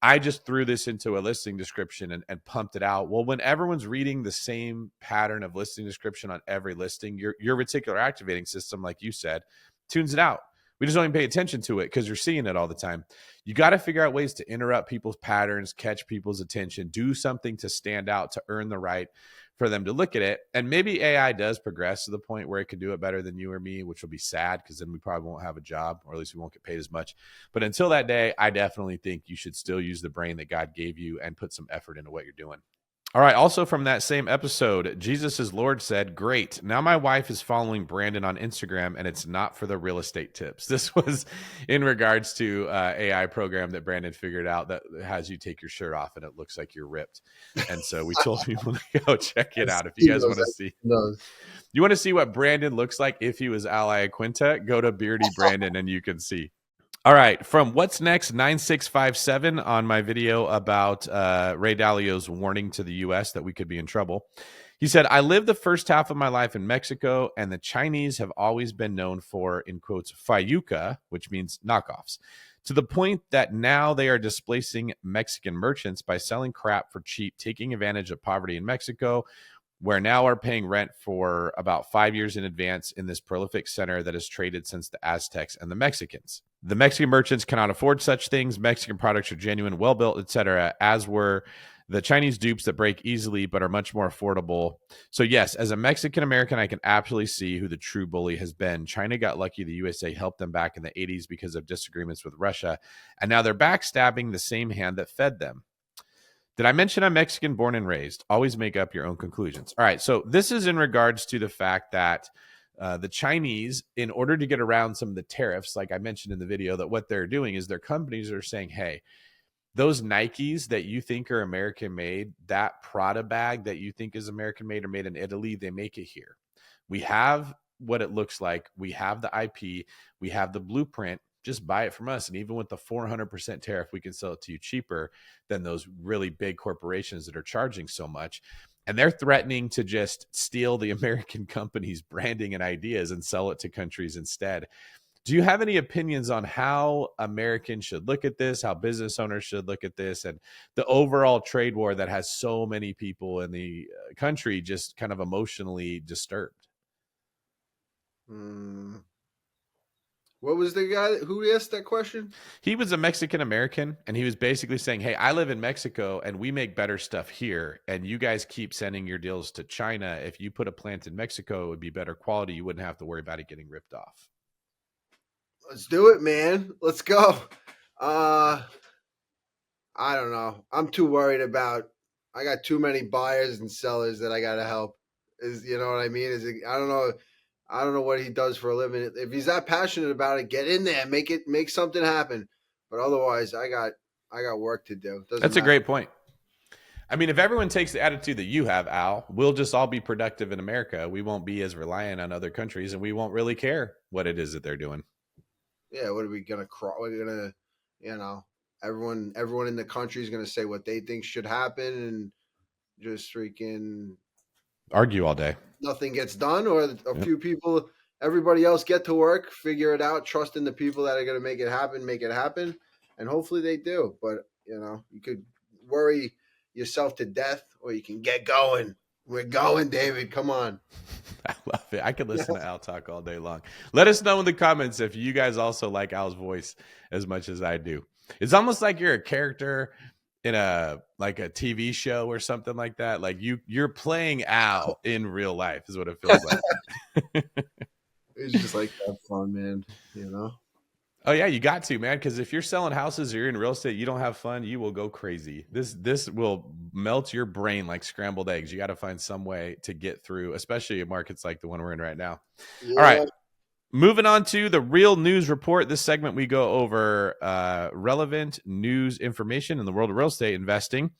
I just threw this into a listing description and pumped it out. Well, when everyone's reading the same pattern of listing description on every listing, your reticular activating system, like you said, tunes it out. We just don't even pay attention to it because you're seeing it all the time. You got to figure out ways to interrupt people's patterns, catch people's attention, do something to stand out, to earn the right for them to look at it. And maybe AI does progress to the point where it can do it better than you or me, which will be sad because then we probably won't have a job, or at least we won't get paid as much. But until that day, I definitely think you should still use the brain that God gave you and put some effort into what you're doing. All right. Also from that same episode, Jesus is Lord said, great. Now my wife is following Brandon on Instagram and it's not for the real estate tips. This was in regards to AI program that Brandon figured out that has you take your shirt off and it looks like you're ripped. And so we told people to go check it out. If you guys want to see, you want to see what Brandon looks like if he was Al Iaquinta, go to Beardy Brandon and you can see. All right, from What's Next 9657 on my video about Ray Dalio's warning to the U.S. that we could be in trouble. He said, I lived the first half of my life in Mexico, and the Chinese have always been known for, in quotes, fayuca, which means knockoffs, to the point that now they are displacing Mexican merchants by selling crap for cheap, taking advantage of poverty in Mexico, where now are paying rent for about 5 years in advance in this prolific center that has traded since the Aztecs and the Mexicans. The Mexican merchants cannot afford such things. Mexican products are genuine, well-built, etc., as were the Chinese dupes that break easily but are much more affordable. So yes, as a Mexican-American, I can absolutely see who the true bully has been. China got lucky the USA helped them back in the 80s because of disagreements with Russia, and now they're backstabbing the same hand that fed them. Did I mention I'm Mexican born and raised? Always make up your own conclusions. All right, so this is in regards to the fact that the Chinese, in order to get around some of the tariffs, like I mentioned in the video, that what they're doing is their companies are saying, hey, those Nikes that you think are American made, that Prada bag that you think is American made or made in Italy, they make it here. We have what it looks like. We have the IP. We have the blueprint. Just buy it from us. And even with the 400% tariff, we can sell it to you cheaper than those really big corporations that are charging so much. And they're threatening to just steal the American company's branding and ideas and sell it to countries instead. Do you have any opinions on how Americans should look at this, how business owners should look at this, and the overall trade war that has so many people in the country just kind of emotionally disturbed? What was the guy who asked that question? He was a Mexican American, and he was basically saying, hey, I live in Mexico and we make better stuff here, and you guys keep sending your deals to China. If you put a plant in Mexico, it would be better quality. You wouldn't have to worry about it getting ripped off. Let's do it, man. Let's go. I don't know. I'm too worried about, I got too many buyers and sellers that I got to help. You know what I mean? I don't know. I don't know what he does for a living. If he's that passionate about it, get in there, make something happen. But otherwise, I got work to do. That's a great point. I mean, if everyone takes the attitude that you have, Al, we'll just all be productive in America. We won't be as reliant on other countries, and we won't really care what it is that they're doing. Yeah, what are we gonna crawl? We're gonna, everyone in the country is gonna say what they think should happen, and just freaking argue all day. Nothing gets done, or a few people, everybody else get to work, figure it out, trust in the people that are going to make it happen, and hopefully they do. But, you could worry yourself to death, or you can get going. We're going, David. Come on. I love it. I could listen to Al talk all day long. Let us know in the comments if you guys also like Al's voice as much as I do. It's almost like you're a character in a TV show or something like that. Like you're playing Al in real life is what it feels like. It's just like have fun, man. You know. Oh yeah, you got to, man, because if you're selling houses or you're in real estate, you don't have fun, you will go crazy. This will melt your brain like scrambled eggs. You got to find some way to get through, especially in markets like the one we're in right now. All right. Yeah. Moving on to the real news report. This segment, we go over relevant news information in the world of real estate investing.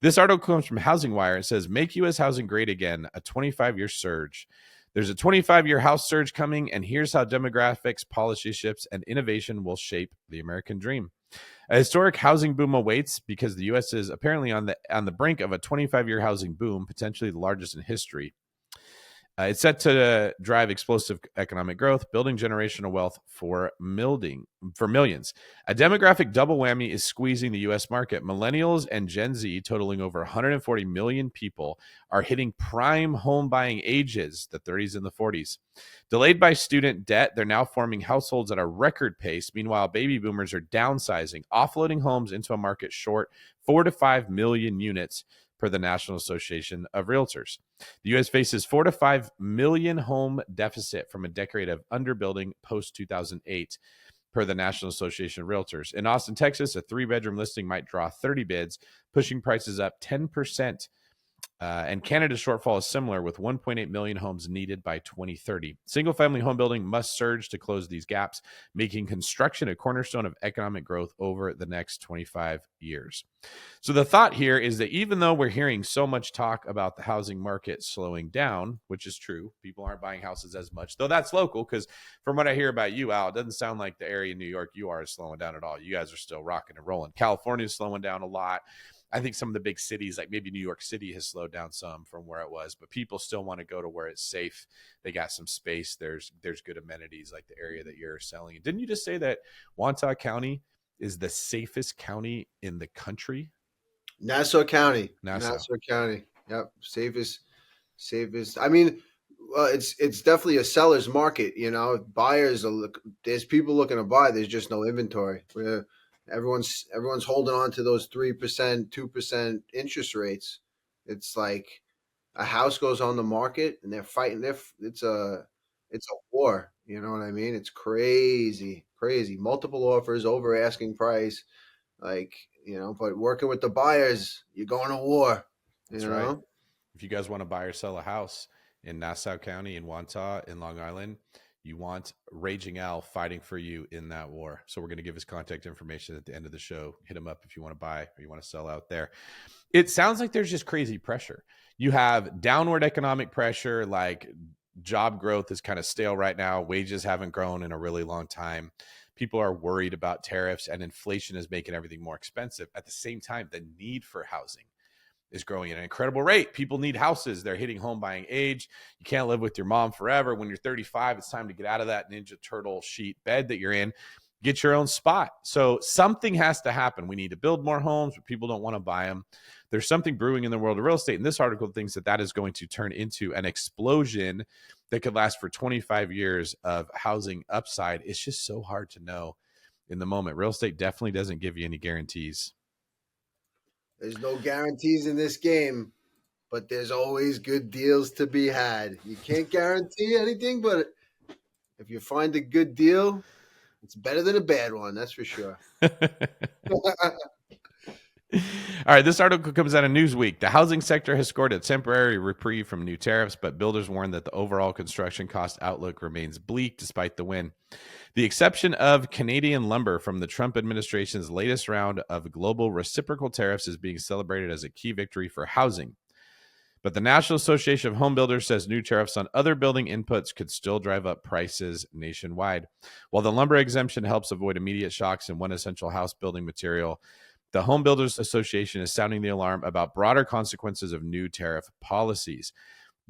This article comes from Housing Wire. It says, "Make U.S. housing great again, a 25-year surge." There's a 25-year house surge coming, and here's how demographics, policy shifts, and innovation will shape the American dream. A historic housing boom awaits because the U.S. is apparently on the brink of a 25-year housing boom, potentially the largest in history. It's set to drive explosive economic growth, building generational wealth for millions. A demographic double whammy is squeezing the U.S. market. Millennials and Gen Z, totaling over 140 million people, are hitting prime home buying ages, the 30s and the 40s. Delayed by student debt, they're now forming households at a record pace. Meanwhile, baby boomers are downsizing, offloading homes into a market short 4 to 5 million units per the National Association of Realtors. The U.S. faces 4 to 5 million home deficit from a decade of underbuilding post-2008, per the National Association of Realtors. In Austin, Texas, a 3-bedroom listing might draw 30 bids, pushing prices up 10%. And Canada's shortfall is similar, with 1.8 million homes needed by 2030. Single-family home building must surge to close these gaps, making construction a cornerstone of economic growth over the next 25 years. So the thought here is that even though we're hearing so much talk about the housing market slowing down, which is true, people aren't buying houses as much, though that's local, because from what I hear about you, Al, it doesn't sound like the area in New York you are is slowing down at all. You guys are still rocking and rolling. California is slowing down a lot. I think some of the big cities, like maybe New York City, has slowed down some from where it was, but people still want to go to where it's safe. They got some space. There's good amenities like the area that you're selling. Didn't you just say that Wantagh County is the safest county in the country? Nassau County. Nassau County. Yep. Safest. I mean, well, it's definitely a seller's market. You know, buyers are there's people looking to buy. There's just no inventory. Everyone's holding on to those 3%, 2% interest rates. It's like a house goes on the market and they're fighting. It's a war. You know what I mean? It's crazy. Multiple offers, over asking price. Like, you know, but working with the buyers, you're going to war. That's right. If you guys want to buy or sell a house in Nassau County, in Wantagh, in Long Island, you want Raging Al fighting for you in that war. So we're going to give his contact information at the end of the show. Hit him up if you want to buy or you want to sell out there. It sounds like there's just crazy pressure. You have downward economic pressure, like job growth is kind of stale right now. Wages haven't grown in a really long time. People are worried about tariffs, and inflation is making everything more expensive. At the same time, the need for housing is growing at an incredible rate. People need houses. They're hitting home buying age. You can't live with your mom forever. When you're 35, it's time to get out of that Ninja Turtle sheet bed that you're in. Get your own spot. So something has to happen. We need to build more homes, but people don't want to buy them. There's something brewing in the world of real estate. And this article thinks that is going to turn into an explosion that could last for 25 years of housing upside. It's just so hard to know in the moment. Real estate definitely doesn't give you any guarantees. There's no guarantees in this game, but there's always good deals to be had. You can't guarantee anything, but if you find a good deal, it's better than a bad one. That's for sure. All right, this article comes out of Newsweek. The housing sector has scored a temporary reprieve from new tariffs, but builders warn that the overall construction cost outlook remains bleak despite the win. The exception of Canadian lumber from the Trump administration's latest round of global reciprocal tariffs is being celebrated as a key victory for housing. But the National Association of Home Builders says new tariffs on other building inputs could still drive up prices nationwide. While the lumber exemption helps avoid immediate shocks in one essential house building material, the Home Builders Association is sounding the alarm about broader consequences of new tariff policies.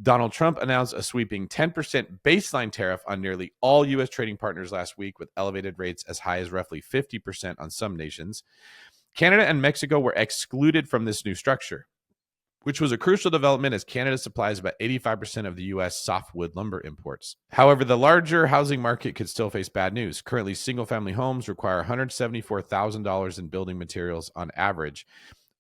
Donald Trump announced a sweeping 10% baseline tariff on nearly all U.S. trading partners last week, with elevated rates as high as roughly 50% on some nations. Canada and Mexico were excluded from this new structure, which was a crucial development as Canada supplies about 85% of the U.S. softwood lumber imports. However, the larger housing market could still face bad news. Currently, single-family homes require $174,000 in building materials on average,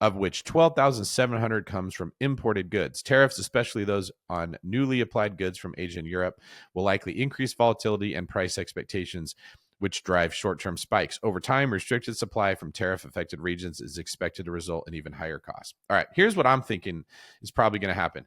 of which 12,700 comes from imported goods. Tariffs, especially those on newly applied goods from Asia and Europe, will likely increase volatility and price expectations, which drive short-term spikes. Over time, restricted supply from tariff-affected regions is expected to result in even higher costs. All right, here's what I'm thinking is probably going to happen.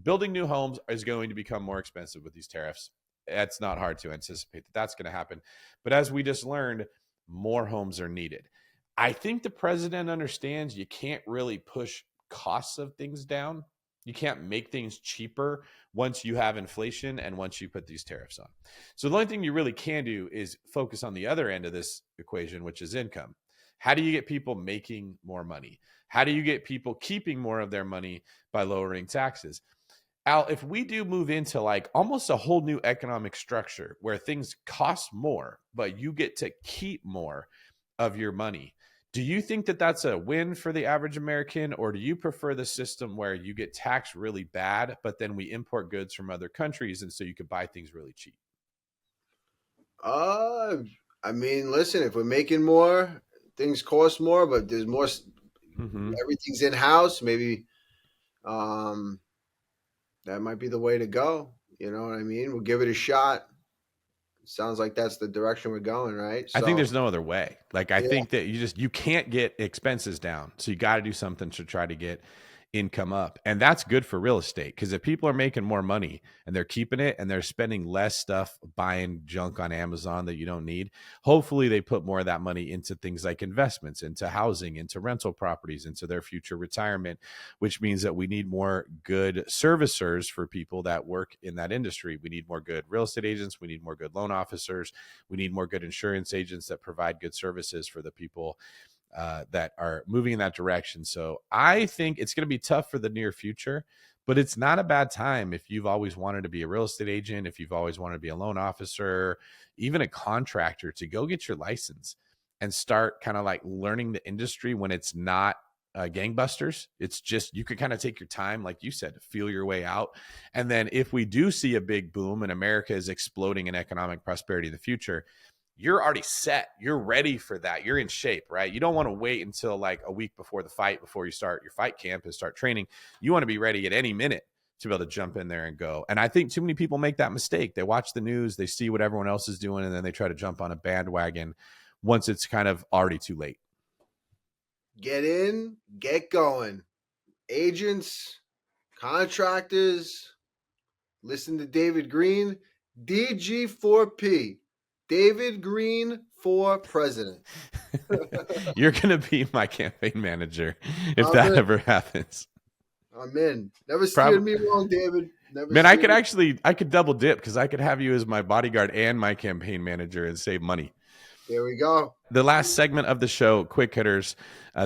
Building new homes is going to become more expensive with these tariffs. It's not hard to anticipate that that's going to happen. But as we just learned, more homes are needed. I think the president understands you can't really push costs of things down. You can't make things cheaper once you have inflation and once you put these tariffs on. So the only thing you really can do is focus on the other end of this equation, which is income. How do you get people making more money? How do you get people keeping more of their money by lowering taxes? Al, if we do move into like almost a whole new economic structure where things cost more, but you get to keep more of your money, do you think that that's a win for the average American, or do you prefer the system where you get taxed really bad, but then we import goods from other countries and so you could buy things really cheap? I mean, listen, if we're making more, things cost more, but there's more. Everything's in house. Maybe that might be the way to go. You know what I mean? We'll give it a shot. Sounds like that's the direction we're going, right? I think there's no other way. Like, I think that you can't get expenses down. So you got to do something to try to get income up. And that's good for real estate, because if people are making more money and they're keeping it and they're spending less stuff buying junk on Amazon that you don't need, hopefully they put more of that money into things like investments, into housing, into rental properties, into their future retirement, which means that we need more good servicers for people that work in that industry. We need more good real estate agents. We need more good loan officers. We need more good insurance agents that provide good services for the people that are moving in that direction. So I think it's going to be tough for the near future, but it's not a bad time if you've always wanted to be a real estate agent, if you've always wanted to be a loan officer, even a contractor, to go get your license and start kind of like learning the industry when it's not gangbusters. It's just, you could kind of take your time, like you said, to feel your way out. And then if we do see a big boom and America is exploding in economic prosperity in the future, you're already set. You're ready for that. You're in shape, right? You don't want to wait until like a week before the fight, before you start your fight camp and start training. You want to be ready at any minute to be able to jump in there and go. And I think too many people make that mistake. They watch the news, they see what everyone else is doing, and then they try to jump on a bandwagon once it's kind of already too late. Get in, get going. Agents, contractors, listen to David Greene, DG4P. David Greene for president. You're going to be my campaign manager if that ever happens. I'm in. Never steered me wrong, David. Man, I could double dip, because I could have you as my bodyguard and my campaign manager and save money. There we go. The last segment of the show, Quick Hitters.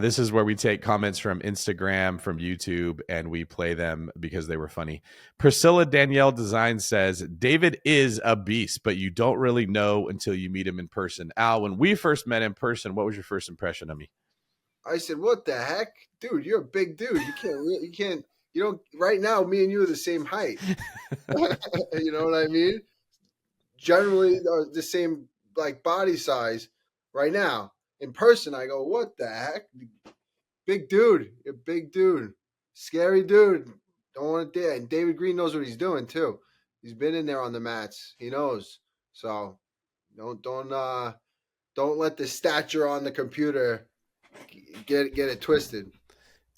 This is where we take comments from Instagram, from YouTube, and we play them because they were funny. Priscilla Danielle Design says, David is a beast, but you don't really know until you meet him in person. Al, when we first met in person, what was your first impression of me? I said, what the heck? Dude, you're a big dude. You don't, right now, me and you are the same height. You know what I mean? Generally, the same like body size right now. In person, I go, what the heck? Big dude. You're a big dude. Scary dude. Don't want to dare. And David Greene knows what he's doing too. He's been in there on the mats. He knows. So don't let the stature on the computer get it twisted.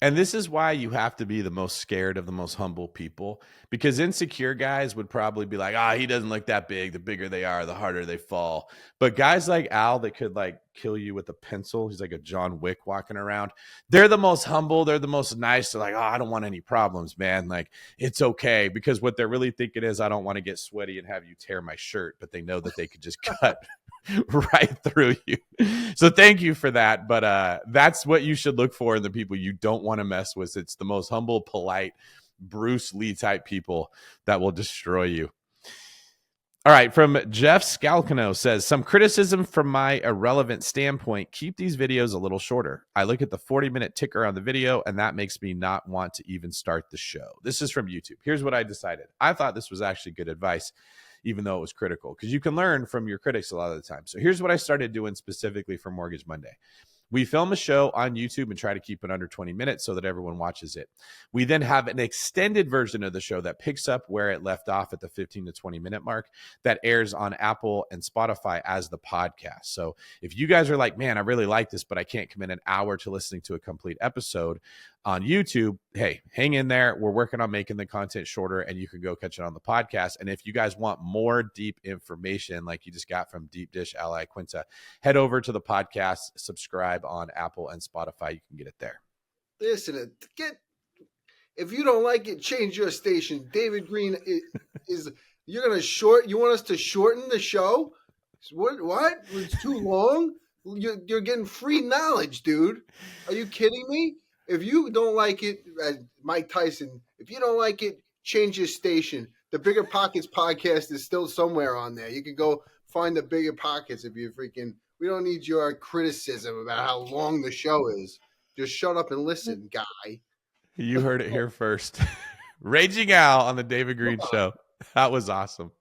And this is why you have to be the most scared of the most humble people, because insecure guys would probably be like, he doesn't look that big. The bigger they are, the harder they fall. But guys like Al that could like kill you with a pencil, he's like a John Wick walking around. They're the most humble. They're the most nice. They're like, I don't want any problems, man. Like, it's okay. Because what they're really thinking is, I don't want to get sweaty and have you tear my shirt. But they know that they could just cut right through you. So thank you for that. But that's what you should look for in the people you don't want to mess with. It's the most humble, polite, Bruce Lee type people that will destroy you. All right, from Jeff Scalcano says, some criticism from my irrelevant standpoint, keep these videos a little shorter. I look at the 40-minute ticker on the video, and that makes me not want to even start the show. This is from YouTube. Here's what I decided. I thought this was actually good advice, even though it was critical, because you can learn from your critics a lot of the time. So here's what I started doing specifically for Mortgage Monday. We film a show on YouTube and try to keep it under 20 minutes so that everyone watches it. We then have an extended version of the show that picks up where it left off at the 15 to 20 minute mark that airs on Apple and Spotify as the podcast. So if you guys are like, man, I really like this, but I can't commit an hour to listening to a complete episode on YouTube, hey, hang in there. We're working on making the content shorter and you can go catch it on the podcast. And if you guys want more deep information like you just got from Deep Dish Ally Quinta, head over to the podcast, subscribe on Apple and Spotify. You can get it there. Listen, if you don't like it, change your station. David Greene is you're gonna you want us to shorten the show? What? It's too long? You're getting free knowledge, dude. Are you kidding me? If you don't like it, Mike Tyson, if you don't like it, change your station. The Bigger Pockets podcast is still somewhere on there. You can go find the Bigger Pockets if you we don't need your criticism about how long the show is. Just shut up and listen, guy. You heard it here first. Raging Al on the David Greene Show. That was awesome.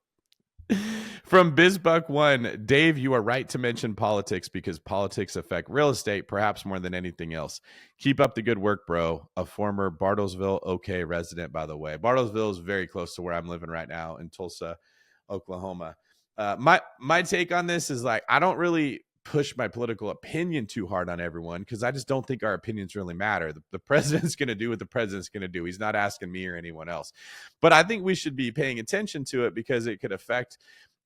From BizBuck1, Dave, you are right to mention politics because politics affect real estate perhaps more than anything else. Keep up the good work, bro. A former Bartlesville, OK resident, by the way. Bartlesville is very close to where I'm living right now in Tulsa, Oklahoma. My take on this is like, I don't really push my political opinion too hard on everyone because I just don't think our opinions really matter. The president's going to do what the president's going to do. He's not asking me or anyone else. But I think we should be paying attention to it because it could affect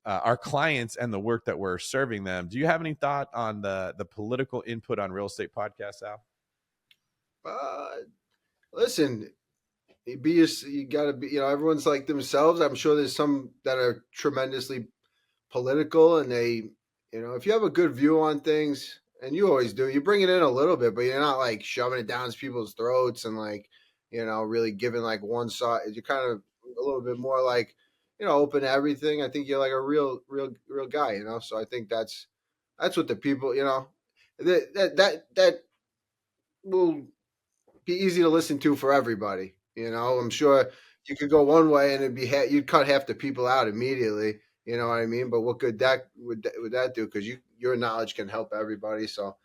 our clients and the work that we're serving them. Do you have any thought on the political input on real estate podcasts, Al? Listen, you got to be, everyone's like themselves. I'm sure there's some that are tremendously political and they, if you have a good view on things, and you always do, you bring it in a little bit, but you're not like shoving it down people's throats and like, really giving like one side. You're kind of a little bit more like, open to everything. I think you're like a real guy, So I think that's what the people, that will be easy to listen to for everybody. I'm sure you could go one way and you'd cut half the people out immediately. You know what I mean? But what good would that do? Because your knowledge can help everybody. So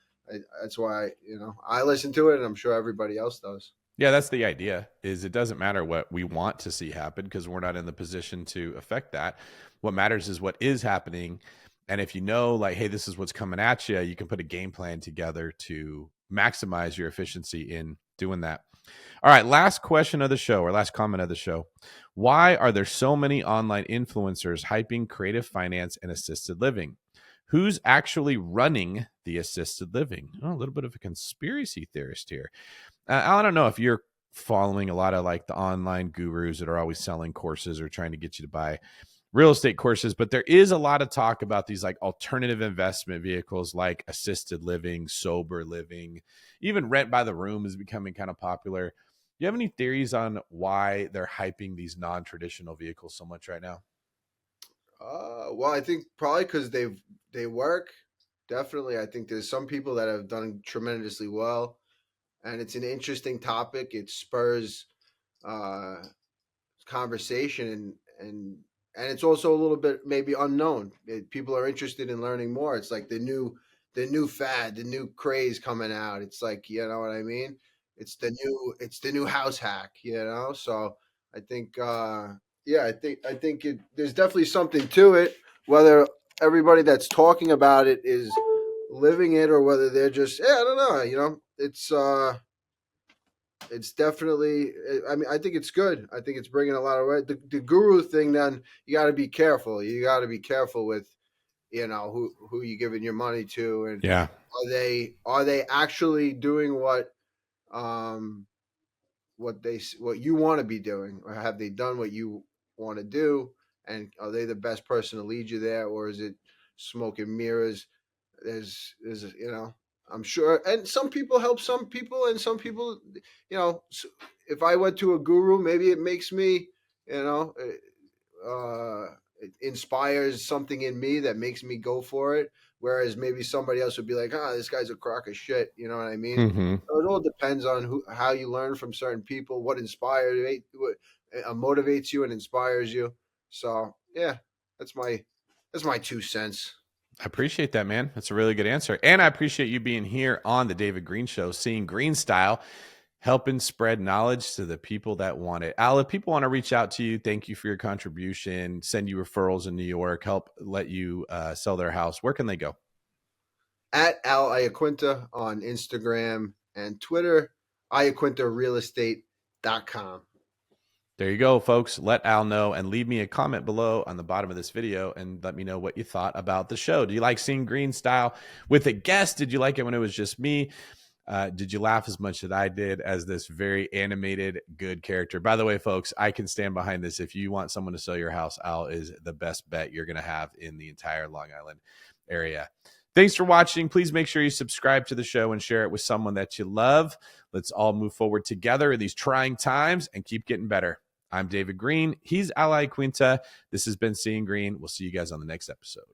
that's why I listen to it, and I'm sure everybody else does. Yeah, that's the idea. Is it doesn't matter what we want to see happen because we're not in the position to affect that. What matters is what is happening, and if like, hey, this is what's coming at you, you can put a game plan together to maximize your efficiency in doing that. All right, last question of the show, or last comment of the show. Why are there so many online influencers hyping creative finance and assisted living? Who's actually running the assisted living? Oh, a little bit of a conspiracy theorist here. I don't know if you're following a lot of like the online gurus that are always selling courses or trying to get you to buy real estate courses, but there is a lot of talk about these like alternative investment vehicles like assisted living, sober living, even rent by the room is becoming kind of popular. Do you have any theories on why they're hyping these non-traditional vehicles so much right now? Well, I think probably because they work. Definitely, I think there's some people that have done tremendously well, and it's an interesting topic. It spurs conversation and it's also a little bit maybe unknown. People are interested in learning more. It's like the new fad, the new craze coming out. It's like, you know what I mean? It's the new house hack, So I think, I think there's definitely something to it. Whether everybody that's talking about it is living it or whether they're just, I don't know. It's definitely. I mean, I think it's good. I think it's bringing a lot of the guru thing. Then you got to be careful. You got to be careful with, who you giving your money to, and yeah, are they actually doing what you want to be doing, or have they done what you want to do, and are they the best person to lead you there, or is it smoke and mirrors? There's I'm sure, and some people help some people, and some people, if I went to a guru, maybe it makes me, it inspires something in me that makes me go for it. Whereas maybe somebody else would be like, this guy's a crock of shit. You know what I mean? Mm-hmm. So it all depends on how you learn from certain people, what inspires, what motivates you and inspires you. So yeah, that's my 2 cents. I appreciate that, man. That's a really good answer. And I appreciate you being here on the David Greene Show, Seeing Green Style, helping spread knowledge to the people that want it. Al, if people want to reach out to you, thank you for your contribution, send you referrals in New York, help let you sell their house, where can they go? At Al Iaquinta on Instagram and Twitter, iaquintarealestate.com. There you go, folks. Let Al know and leave me a comment below on the bottom of this video and let me know what you thought about the show. Do you like Seeing Green Style with a guest? Did you like it when it was just me? Did you laugh as much as I did as this very animated, good character? By the way, folks, I can stand behind this. If you want someone to sell your house, Al is the best bet you're going to have in the entire Long Island area. Thanks for watching. Please make sure you subscribe to the show and share it with someone that you love. Let's all move forward together in these trying times and keep getting better. I'm David Greene. He's Al Iaquinta. This has been Seeing Green. We'll see you guys on the next episode.